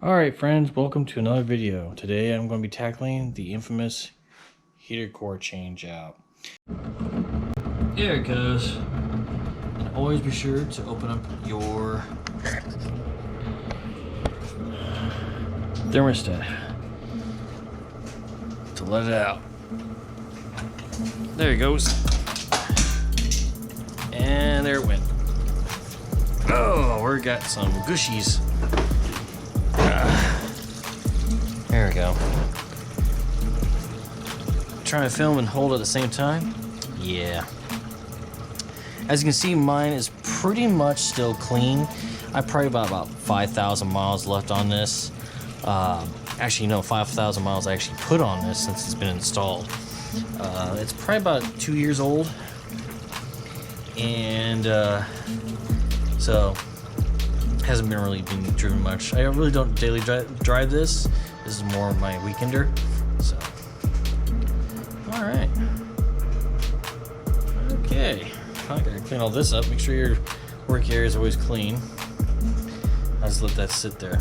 Alright friends, welcome to another video. Today I'm going to be tackling the infamous heater core change out. Here it goes. And always be sure to open up your thermostat to let it out. There it goes. And there it went. Oh, we got some gushies. There we go. Trying to film and hold at the same time? Yeah. As you can see, mine is pretty much still clean. I probably about 5,000 miles left on this. Actually, no, 5,000 miles I actually put on this since it's been installed. It's probably about 2 years old. And so hasn't been really being driven much. I really don't daily drive this. This is more of my weekender. So, all right. Okay, I gotta clean all this up. Make sure your work area is always clean. I'll just let that sit there.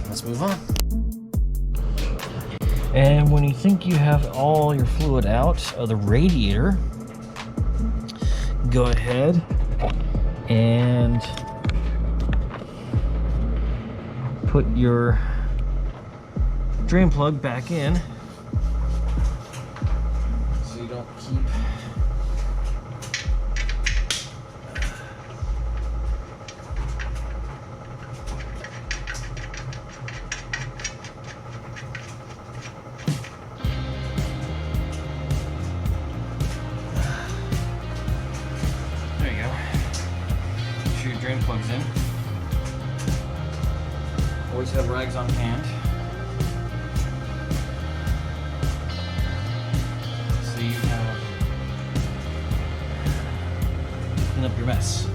Let's move on. And when you think you have all your fluid out of the radiator, go ahead and put your drain plug back in so you don't keep drain plugs in. Always have rags on hand. So you have clean up your mess.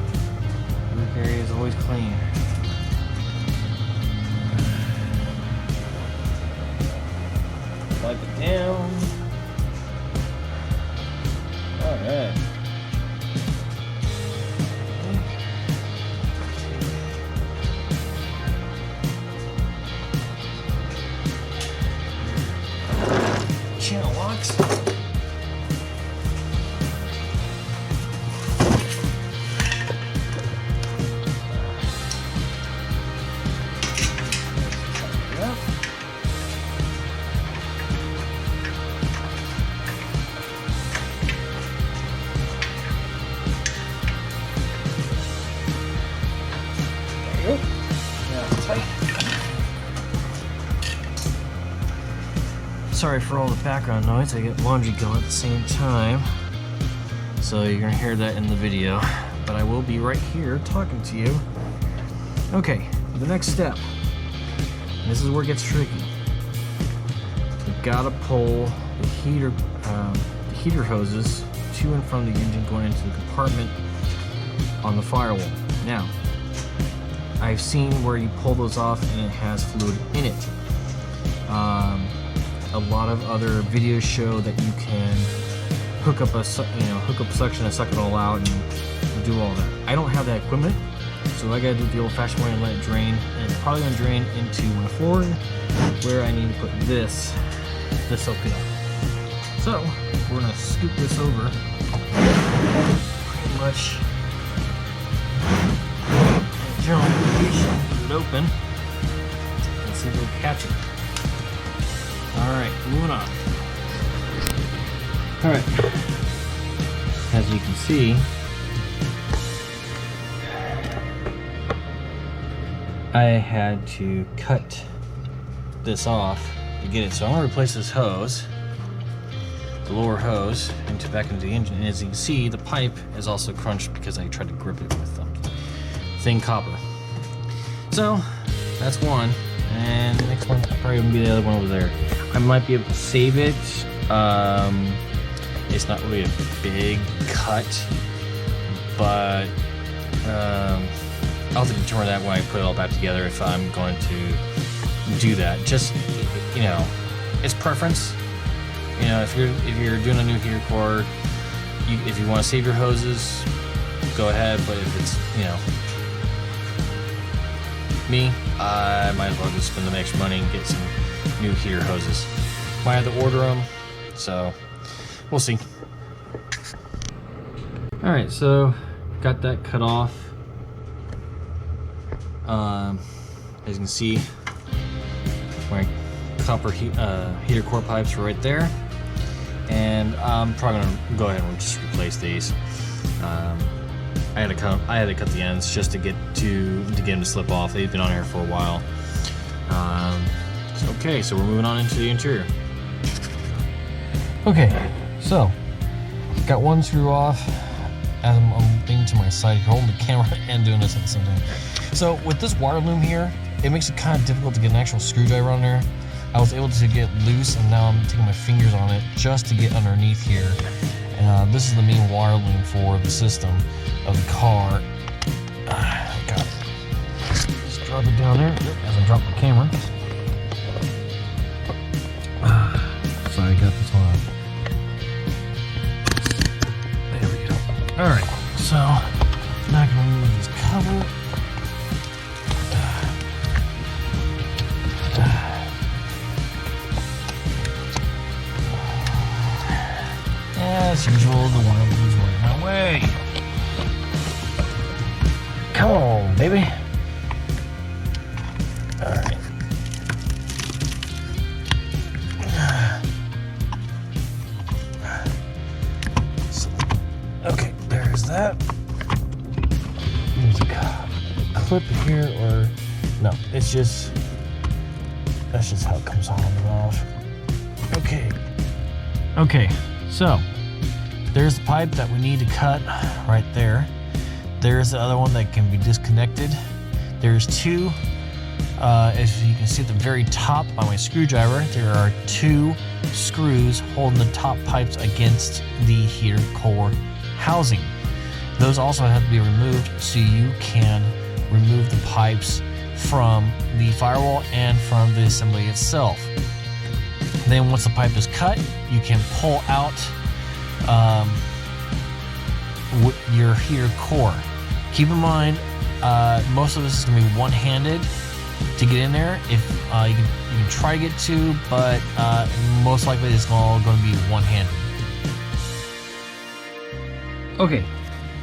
Work area is always clean. Wipe it down. Alright. Channel locks. There you go. Now tight. Sorry for all the background noise. I get laundry going at the same time, so you're gonna hear that in the video, but I will be right here talking to you. Okay, the next step, and this is where it gets tricky. You've got to pull the heater hoses to and from the engine going into the compartment on the firewall. Now, I've seen where you pull those off and it has fluid in it. A lot of other videos show that you can hook up suction and suck it all out and do all that. I don't have that equipment, so I gotta do it the old-fashioned way and let it drain. And it's probably gonna drain into my floor, where I need to put this LP up. So we're gonna scoop this over, pretty much. Jump, get it open, and see if it'll catch it. Alright, moving on. Alright, as you can see, I had to cut this off to get it. So I'm going to replace this hose, the lower hose, back into the engine. And as you can see, the pipe is also crunched because I tried to grip it with thin copper. So that's one. And the next one probably gonna be the other one over there. I might be able to save it. It's not really a big cut, but I'll have to determine that when I put it all back together if I'm going to do that. Just, you know, it's preference. You know, if you're doing a new heater core, if you want to save your hoses, go ahead. But if it's, you know, Me, I might as well just spend the extra money and get some new heater hoses. Might have to order them, so we'll see. All right, so got that cut off. As you can see, my copper heater core pipes are right there, and I'm probably gonna go ahead and just replace these. I had to cut the ends just to get them to slip off. They've been on here for a while. Okay, so we're moving on into the interior. Okay, so got one screw off. As I'm leaning to my side, holding the camera and doing this at the same time. So with this wire loom here, it makes it kind of difficult to get an actual screwdriver on there. I was able to get loose, and now I'm taking my fingers on it just to get underneath here. This is the main wire loom for the system of the car. Got it. Just drop it down there as I drop the camera. Sorry, I got this one off. There we go. All right, so now I can remove this cover. As usual, the wire loom is right my way. Come on, baby. All right. So, okay, there's that. There's a clip here, or no? It's just that's just how it comes on and off. Okay. Okay. So there's the pipe that we need to cut right there. There's the other one that can be disconnected. There's two, as you can see at the very top by my screwdriver, there are two screws holding the top pipes against the heater core housing. Those also have to be removed so you can remove the pipes from the firewall and from the assembly itself. Then once the pipe is cut, you can pull out your heater core. Keep in mind, most of this is going to be one-handed to get in there. If you can try to get two, but most likely it's all going to be one-handed. Okay,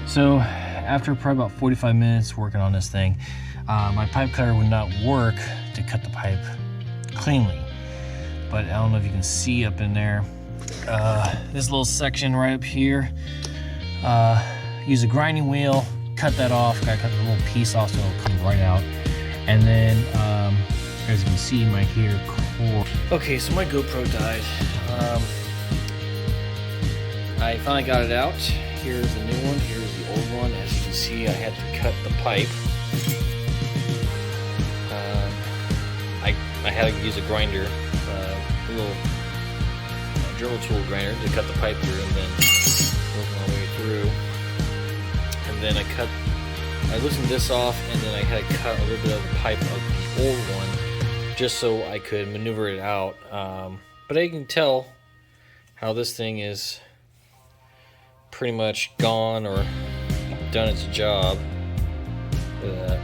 so after probably about 45 minutes working on this thing, my pipe cutter would not work to cut the pipe cleanly. But I don't know if you can see up in there. This little section right up here, use a grinding wheel, cut that off. Gotta cut the little piece off so it'll come right out. And then, as you can see, my heater core. Okay, so my GoPro died. I finally got it out. Here's the new one, here's the old one. As you can see, I had to cut the pipe. I had to use a grinder, a little Dremel tool grinder to cut the pipe through, and then work my way through. And then I loosened this off, and then I had to cut a little bit of the pipe of the old one just so I could maneuver it out. But I can tell how this thing is pretty much gone or done its job. Look at that.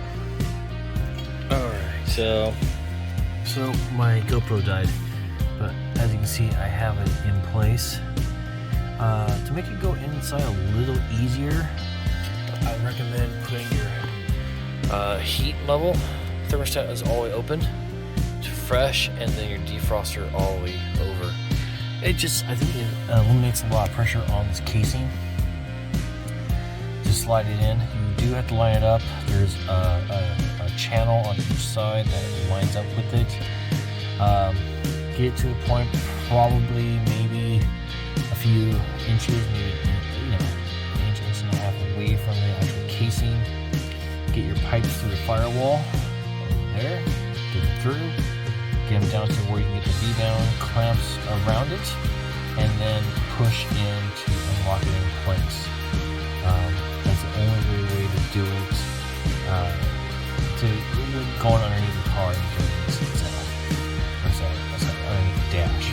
Alright, so my GoPro died, but as you can see, I have it in place. To make it go inside a little easier, I recommend putting your heat level thermostat is all the way open to fresh, and then your defroster all the way over. I think it eliminates a lot of pressure on this casing. Just slide it in. You do have to line it up. There's a channel on each side that lines up with it. Get it to a point, probably maybe a few inches, maybe an inch and a half away from the actual casing. Get your pipes through the firewall. There, get them through. Get them down to where you can get the V-down clamps around it, and then push in to unlock it in place. That's the only way to do it. Going underneath the car and doing this underneath the dash.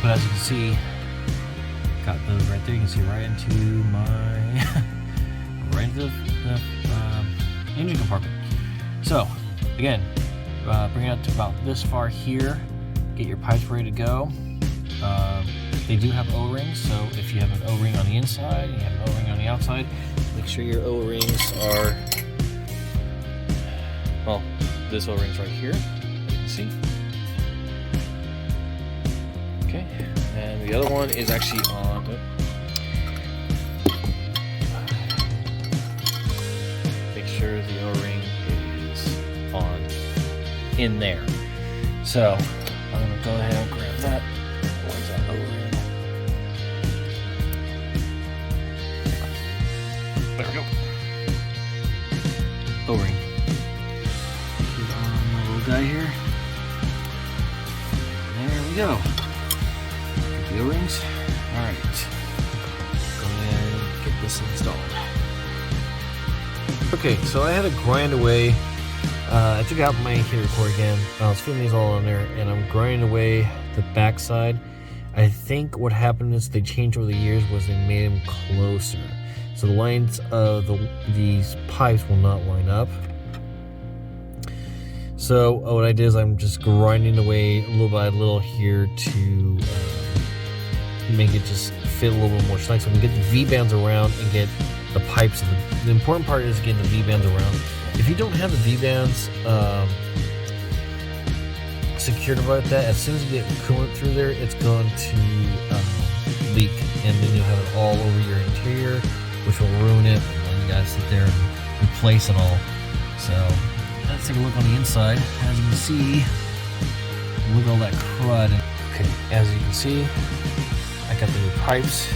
But as you can see, got those right there. You can see right into my right into the engine compartment. So again, bring it up to about this far here. Get your pipes ready to go. They do have O-rings, so if you have an O-ring on the inside and you have an O-ring on the outside, make sure your O-rings are, well, this O-ring's right here, you can see. Okay, and the other one is actually on, make sure the O-ring is on in there. So I'm gonna go ahead and grab that. Where's that O-ring? There we go. O-ring. Put it on my little guy here. There we go. Get the O-rings. Alright. Go ahead and get this installed. Okay, so I had to grind away. I took out my heater cord again. I was fitting these all on there, and I'm grinding away the backside. I think what happened is they changed over the years was they made them closer. So the lines of these pipes will not line up. So what I did is I'm just grinding away little by little here to make it just fit a little bit more snug, so we can get the V-bands around and get the pipes. The important part is getting the V-bands around. If you don't have the V-bands secured about that, as soon as you get coolant through there, it's going to leak, and then you'll have it all over your interior, which will ruin it, and then you gotta sit there and replace it all. So let's take a look on the inside. As you can see, look at all that crud. Okay, as you can see, I got the new pipes,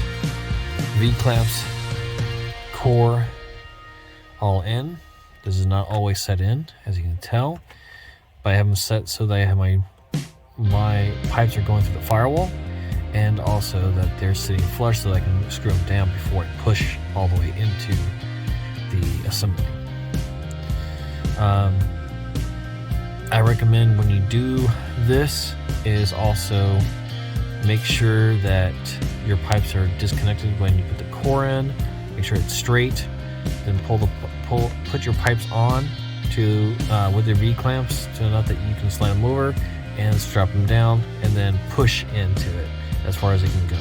V-clamps, core, all in. This is not always set in, as you can tell, but I have them set so that I have my pipes are going through the firewall, and also that they're sitting flush so that I can screw them down before I push all the way into the assembly. I recommend when you do this is also make sure that your pipes are disconnected when you put the core in. Make sure it's straight. Then put your pipes on to with your V-clamps so enough that you can slide them over and strap them down, and then push into it as far as it can go.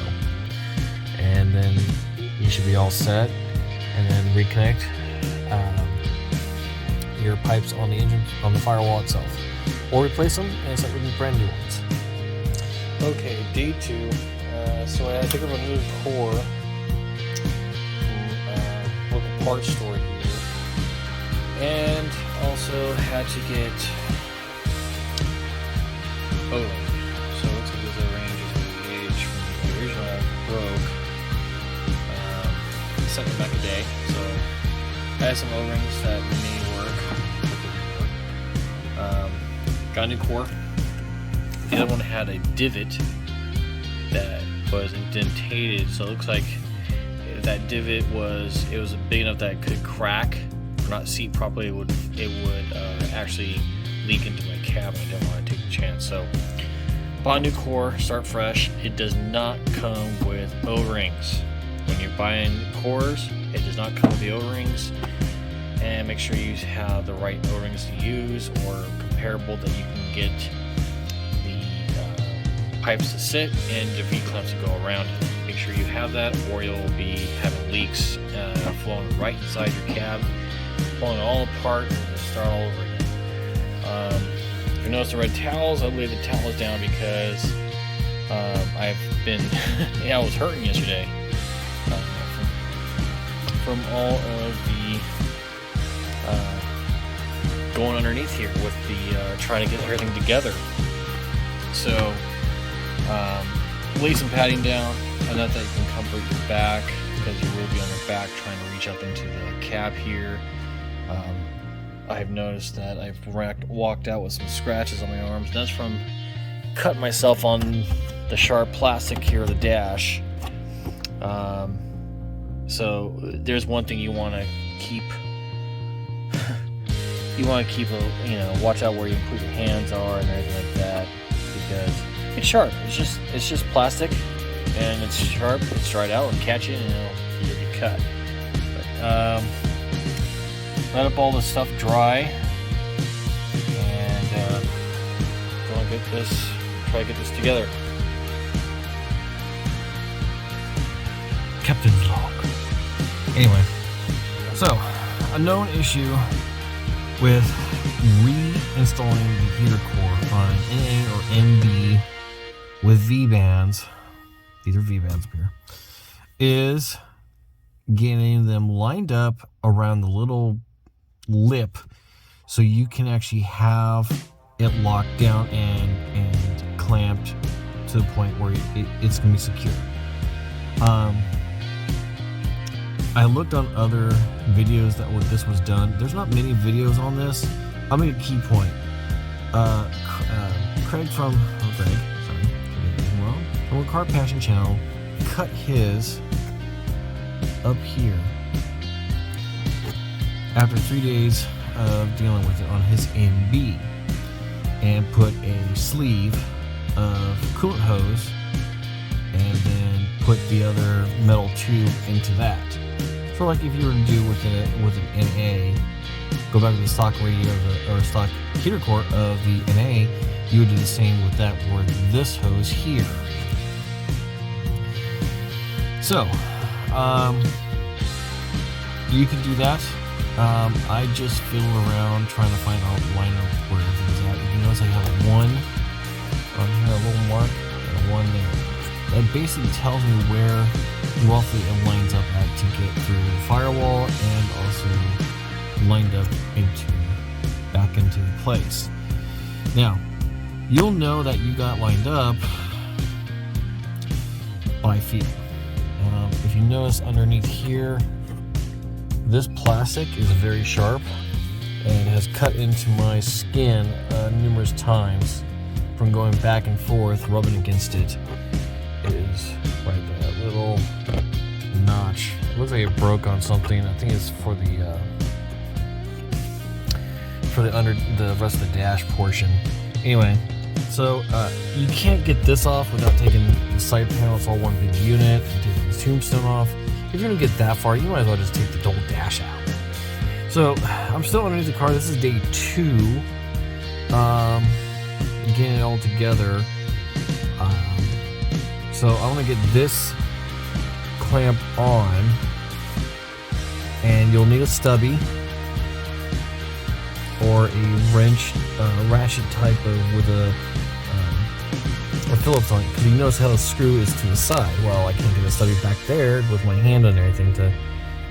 And then you should be all set. And then reconnect your pipes on the engine, on the firewall itself, or replace them and set with brand new ones. Okay, day 2. So I picked up a new core from local parts store here, and also had to get O-ring. So it looks like this O-ring is engaged from the original broke. Sent it back a day, so I have some O-rings that may work. Got a new core. The other one had a divot that was indentated, so it looks like that divot was big enough that it could crack or not seat properly. It would actually leak into my cab, and I didn't want to take a chance. So bought a new core, start fresh. It does not come with O-rings. When you're buying cores, it does not come with the O-rings, and make sure you have the right O-rings to use, or comparable that you can get the pipes to sit and the V-clamps to go around it. Make sure you have that, or you'll be having leaks flowing right inside your cab, pulling it all apart and start all over again. If you notice the red towels, I laid the towels down because I've been I was hurting yesterday from all of the going underneath here with the trying to get everything together. So lay some padding down, enough that you can comfort your back, because you will be on your back trying to reach up into the cab here. I've noticed that I've walked out with some scratches on my arms, and that's from cutting myself on the sharp plastic here of the dash. So there's one thing you want to keep. You want to keep watch out where you put your hands are and everything like that, because it's sharp. It's just plastic, and it's sharp. It's dried out and catch it, and you'll get cut. But, let up all the stuff dry, try to get this together. Captain's log. Anyway, so a known issue with reinstalling the heater core on NA or MB with V-bands, these are V-bands up here, is getting them lined up around the little lip so you can actually have it locked down and clamped to the point where it's going to be secure. I looked on other videos that this was done. There's not many videos on this. I'll make a key point. Craig from a Car Passion channel cut his up here after 3 days of dealing with it on his MB, and put a sleeve of coolant hose and then put the other metal tube into that. So like if you were to do with an NA, go back to the stock radio or stock heater core of the NA, you would do the same with that for this hose here. So, you can do that. I just fiddle around trying to find out line up where everything's at. If you notice, I have one on here, a little mark, and one there. That basically tells me where roughly it lines up at to get through the firewall and also lined up back into place. Now, you'll know that you got lined up by feel. If you notice underneath here, this plastic is very sharp and has cut into my skin numerous times from going back and forth, rubbing against it. It is right there, that little notch. It looks like it broke on something. I think it's for the rest of the dash portion. Anyway, so you can't get this off without taking the side panel. It's all one big unit, and taking the tombstone off. If you're gonna get that far, you might as well just take the whole dash out. So I'm still underneath the car. This is day 2. Getting it all together. So I'm gonna get this clamp on, and you'll need a stubby or a wrench, ratchet type of with a Phillips on it, because you notice how the screw is to the side. Well, I can't get a stubby back there with my hand on everything to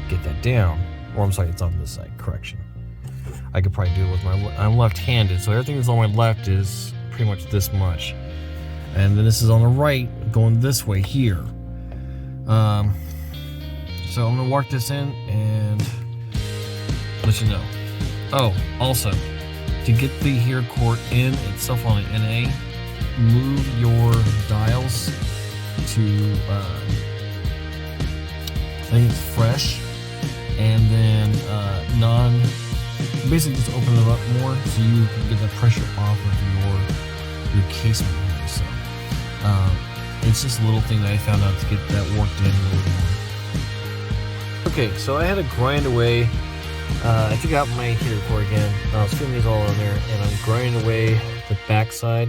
get that down. Or I'm sorry, it's on this side. Correction. I could probably do it with I'm left-handed, so everything that's on my left is pretty much this much. And then this is on the right, going this way here. So I'm gonna work this in and let you know. Oh, also, to get the heater core in itself on the NA, move your dials to, I think it's fresh, and then basically just open them up more so you can get the pressure off of your casement here. So it's just a little thing that I found out to get that worked in a little bit more. Okay, so I had to grind away. I took out my heater core again. I was filming these all on there, and I'm grinding away the backside.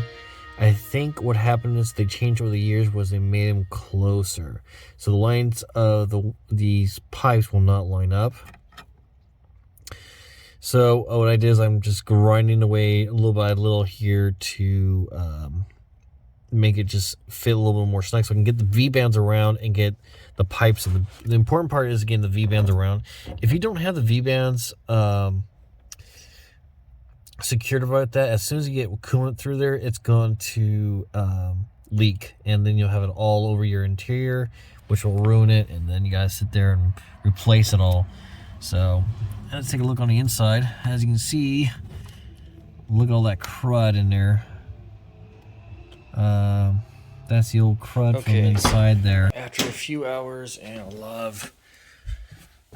I think what happened is they changed over the years was they made them closer, so the lines of these pipes will not line up. So what I did is I'm just grinding away a little by little here to make it just fit a little bit more snug, so I can get the V-bands around and get the pipes. And the important part is getting the V-bands around. If you don't have the V-bands secured about that, as soon as you get coolant through there, it's going to leak, and then you'll have it all over your interior, which will ruin it, and then you gotta sit there and replace it all. So let's take a look on the inside. As you can see, look at all that crud in there. That's the old crud from inside there. After a few hours and a lot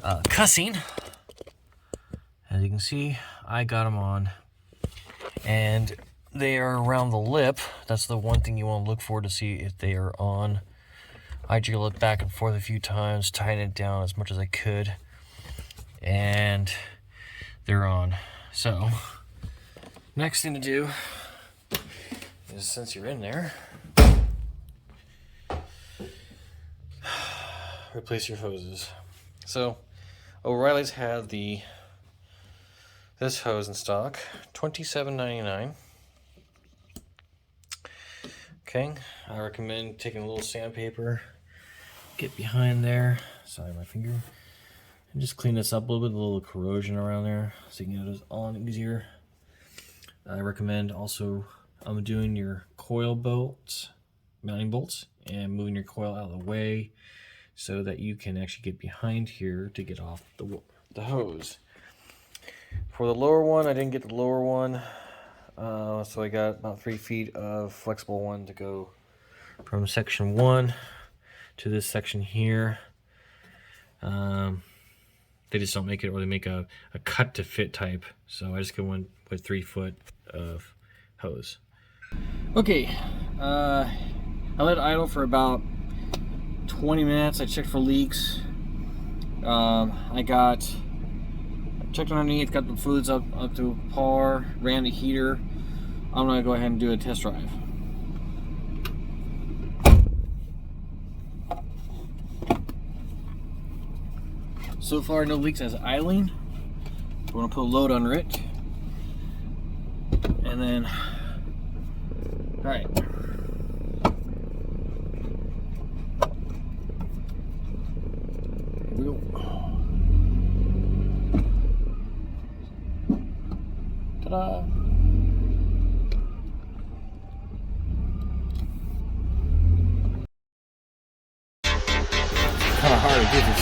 of cussing, as you can see, I got them on, and they are around the lip. That's the one thing you want to look for to see if they are on. I jiggle it back and forth a few times, tighten it down as much as I could, and they're on. So next thing to do, is, since you're in there, replace your hoses. So O'Reilly's had this hose in stock, $27.99. Okay, I recommend taking a little sandpaper, get behind there, sorry my finger, and just clean this up a little bit, a little corrosion around there, so you can get it on easier. I recommend also doing your coil bolts, mounting bolts, and moving your coil out of the way so that you can actually get behind here to get off the hose. For the lower one, I didn't get the lower one, so I got about 3 feet of flexible one to go from section 1 to this section here. They just don't make it, or they make a cut to fit type, so I just go in with 3 foot of hose. Okay, I let it idle for about 20 minutes. I checked for leaks. I checked underneath, got the fluids up to par, ran the heater. I'm gonna go ahead and do a test drive. So far, no leaks as idling. We're gonna put a load under it, and then, all right. Here we go. Ta-da! Kind of hard to do this.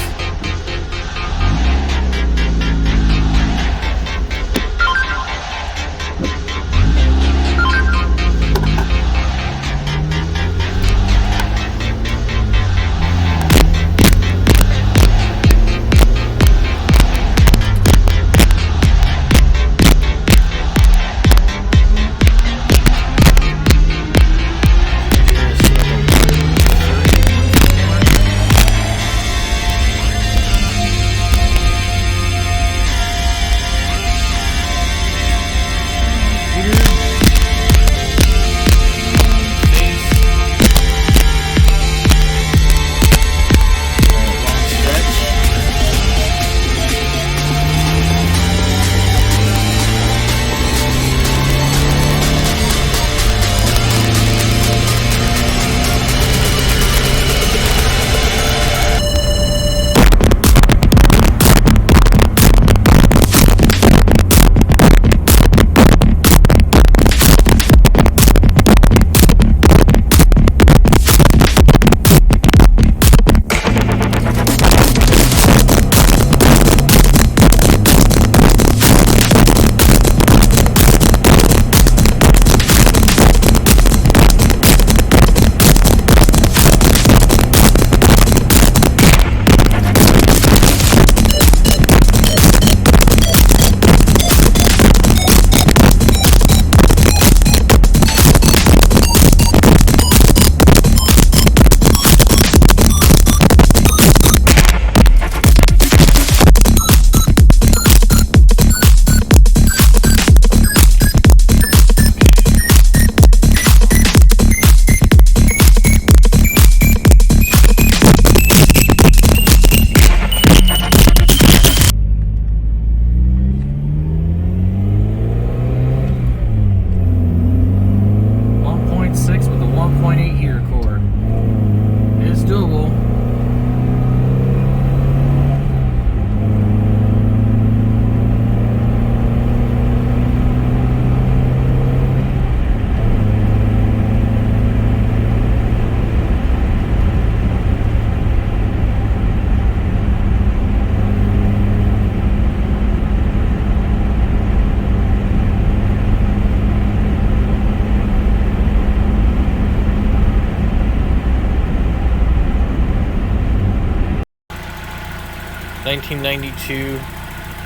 (1992)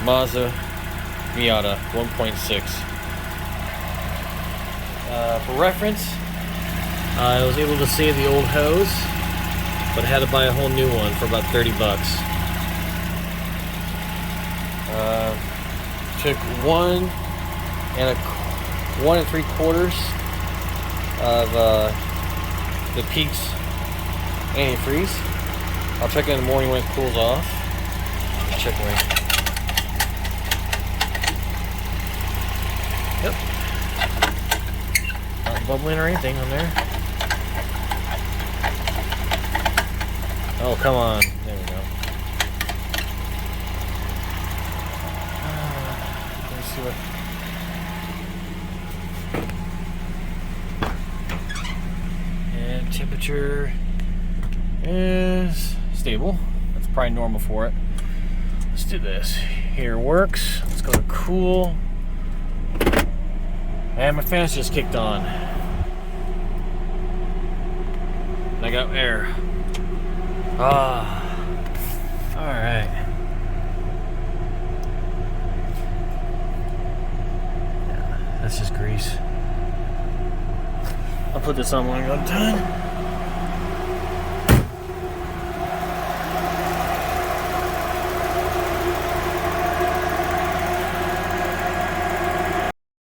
Mazda Miata 1.6. For reference, I was able to save the old hose, but had to buy a whole new one for about 30 bucks. Took 1 3/4 of the Peaks antifreeze. I'll check it in the morning when it cools off. Check my. Yep. Not bubbling or anything on there. Oh, come on. There we go. Let's see what. And temperature is stable. That's probably normal for it. Let's do this. Here works. Let's go to cool. And my fans just kicked on. And I got air. Ah. Alright. Yeah, that's just grease. I'll put this on when I'm done.